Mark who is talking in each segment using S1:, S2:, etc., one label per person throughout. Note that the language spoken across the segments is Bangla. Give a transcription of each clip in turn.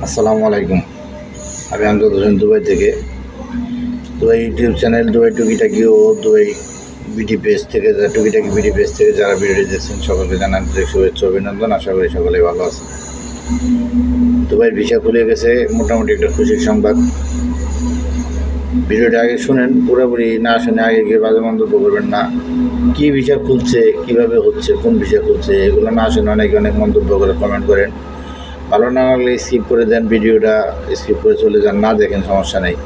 S1: আসসালামু আলাইকুম। আমি আমজাদ হোসেন দুবাই থেকে। দুবাই ইউটিউব চ্যানেল দুবাই টুকিটাকি ও দুবাই বিডি পেজ থেকে টুকিটাকি বিডি পেজ থেকে যারা ভিডিওটি দেখছেন সকলকে জানান শুভেচ্ছা অভিনন্দন। আশা করি সকলেই ভালো আছে। দুবাইয়ের ভিসা খুলে গেছে, মোটামুটি একটা খুশির সংবাদ। ভিডিওটা আগে শুনেন, পুরোপুরি না শুনে আগে গিয়ে বাজে মন্তব্য করবেন না। কী ভিসা খুলছে, কীভাবে হচ্ছে, কোন ভিসা খুলছে, এগুলো না শুনে অনেক মন্তব্য করে কমেন্ট করেন। ভালো না লাগলে স্কিপ করে দেন, ভিডিওটা স্কিপ করে চলে যান, না দেখেন সমস্যা নেই,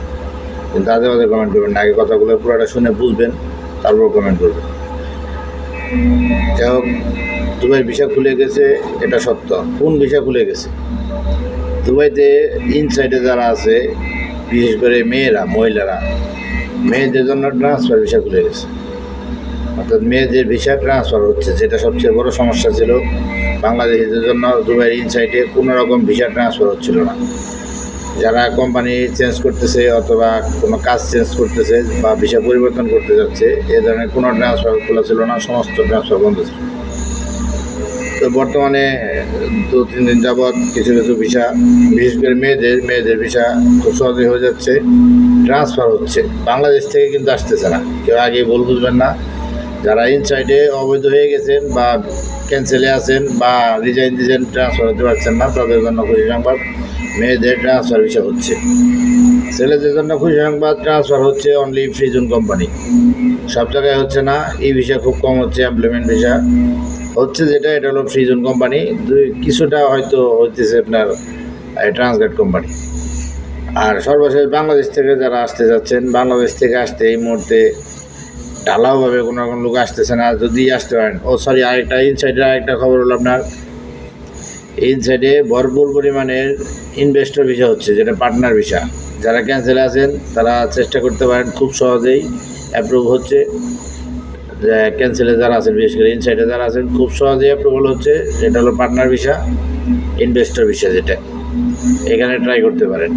S1: কিন্তু আজে বাজে কমেন্ট করবেন না। আগে কথাগুলো পুরোটা শুনে বুঝবেন, তারপর কমেন্ট করবেন। যাই হোক, দুবাইয়ের ভিসা খুলে গেছে, এটা সত্য। কোন ভিসা খুলে গেছে? দুবাইতে ইনসাইডে যারা আছে, বিশেষ করে মহিলারা, মেয়েদের জন্য ট্রান্সফার ভিসা খুলে গেছে। অর্থাৎ মেয়েদের ভিসা ট্রান্সফার হচ্ছে, যেটা সবচেয়ে বড় সমস্যা ছিল। বাংলাদেশিদের জন্য দুবাইয়ের ইনসাইডে কোনো রকম ভিসা ট্রান্সফার হচ্ছিল না। যারা কোম্পানি চেঞ্জ করতেছে অথবা কোনো কাজ চেঞ্জ করতেছে বা ভিসা পরিবর্তন করতে যাচ্ছে, এ ধরনের কোনো ট্রান্সফার খোলা ছিল না, সমস্ত ট্রান্সফার বন্ধ ছিল। তো বর্তমানে 2-3 দিন যাবৎ কিছু ভিসা, বিশেষ করে মেয়েদের ভিসা খুব সহজে হয়ে যাচ্ছে, ট্রান্সফার হচ্ছে। বাংলাদেশ থেকে কিন্তু আসতেছে না। কেউ আগে বুঝবেন না। যারা ইনসাইডে অবৈধ হয়ে গেছেন বা ক্যান্সেলে আছেন বা রিজাইন দিয়েছেন, ট্রান্সফার হতে পারছেন না, তাদের জন্য খুশি সংবাদ, মেয়েদের ট্রান্সফার ভিসা হচ্ছে। ছেলেদের জন্য খুশি সংবাদ, ট্রান্সফার হচ্ছে অনলি ফ্রি জোন কোম্পানি। সব জায়গায় হচ্ছে না, এই ভিসা খুব কম হচ্ছে, এমপ্লয়মেন্ট ভিসা হচ্ছে যেটা, এটা হলো ফ্রি জোন কোম্পানি। কিছুটা হয়তো হইতেছে আপনার ট্রান্সগার্ড কোম্পানি। আর সর্বশেষ বাংলাদেশ থেকে যারা আসতে যাচ্ছেন, বাংলাদেশ থেকে আসতে এই মুহূর্তে ঢালাওভাবে কোনো রকম লোক আসতেছে না। যদি আসতে পারেন, আরেকটা ইনসাইডের আরেকটা খবর হলো আপনার, ইনসাইডে ভরপুর পরিমাণের ইনভেস্টর ভিসা হচ্ছে, যেটা পার্টনার ভিসা। যারা ক্যান্সেলে আছেন তারা চেষ্টা করতে পারেন, খুব সহজেই অ্যাপ্রুভ হচ্ছে। ক্যান্সেলে যারা আছেন, বিশেষ করে ইনসাইডে যারা আছেন, খুব সহজেই অ্যাপ্রুভাল হচ্ছে। যেটা হলো পার্টনার ভিসা, ইনভেস্টর ভিসা, যেটা এখানে ট্রাই করতে পারেন।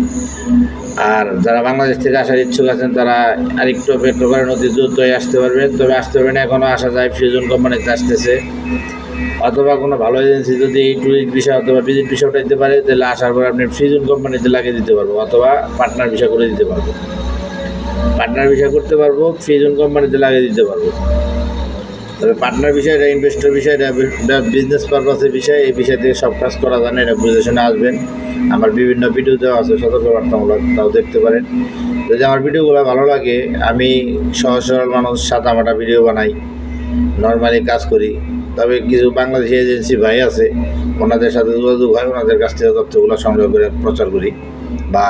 S1: আর যারা বাংলাদেশ থেকে আসার ইচ্ছুক আছেন তারা আরেকটু অপেক্ষা করেন, অতি দ্রুতই আসতে পারবেন। তবে আসতে পারবেন, এখনও আসা যায়, ফ্রি জোন কোম্পানিতে আসতেছে। অথবা কোনো ভালো এজেন্সি যদি এই ট্যুরিস্ট ভিসা অথবা ভিজিট ভিসা দিতে পারে, তাহলে আসার পর আপনি ফ্রি জোন কোম্পানিতে লাগিয়ে দিতে পারবো, অথবা পার্টনার ভিসা করে দিতে পারবো। পার্টনার ভিসা করতে পারবো, ফ্রি জোন কোম্পানিতে লাগিয়ে দিতে পারবো। তবে পার্টনার বিষয়, এটা ইনভেস্টর বিষয়, এটা বিজনেস পারপাসের বিষয়। এই বিষয় থেকে সব কাজ করা যায় না, এটা বুঝে শুনে আসবেন। আমার বিভিন্ন ভিডিও দেওয়া আছে সতর্কবার্তামূলক, তাও দেখতে পারেন। যদি আমার ভিডিওগুলো ভালো লাগে, আমি সহজ সরল মানুষ, সাদামাটা ভিডিও বানাই, নর্মালি কাজ করি। তবে কিছু বাংলাদেশি এজেন্সি ভাই আছে, ওনাদের সাথে যোগাযোগ হয়, ওনাদের কাছ থেকে তথ্যগুলো সংগ্রহ করে প্রচার করি বা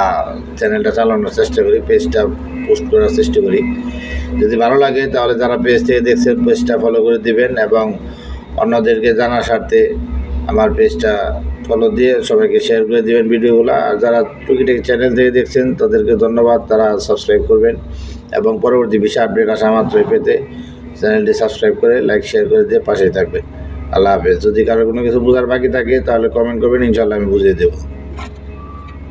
S1: চ্যানেলটা চালানোর চেষ্টা করি, পেজটা পোস্ট করার চেষ্টা করি। যদি ভালো লাগে তাহলে যারা পেজ থেকে দেখছেন, পেজটা ফলো করে দিবেন এবং অন্যদেরকে জানার স্বার্থে আমার পেজটা ফলো দিয়ে সবাইকে শেয়ার করে দিবেন ভিডিওগুলো। আর যারা টুকিটাকি চ্যানেল থেকে দেখছেন তাদেরকে ধন্যবাদ, তারা সাবস্ক্রাইব করবেন এবং পরবর্তী বিষয় আপডেট আসা মাত্রই পেতে চ্যানেলটি সাবস্ক্রাইব করে লাইক শেয়ার করে দিয়ে পাশেই থাকবেন। আল্লাহ হাফেজ। যদি কারো কোনো কিছু বোঝার বাকি থাকে তাহলে কমেন্ট করবেন, ইনশাআল্লাহ আমি বুঝিয়ে দেবো।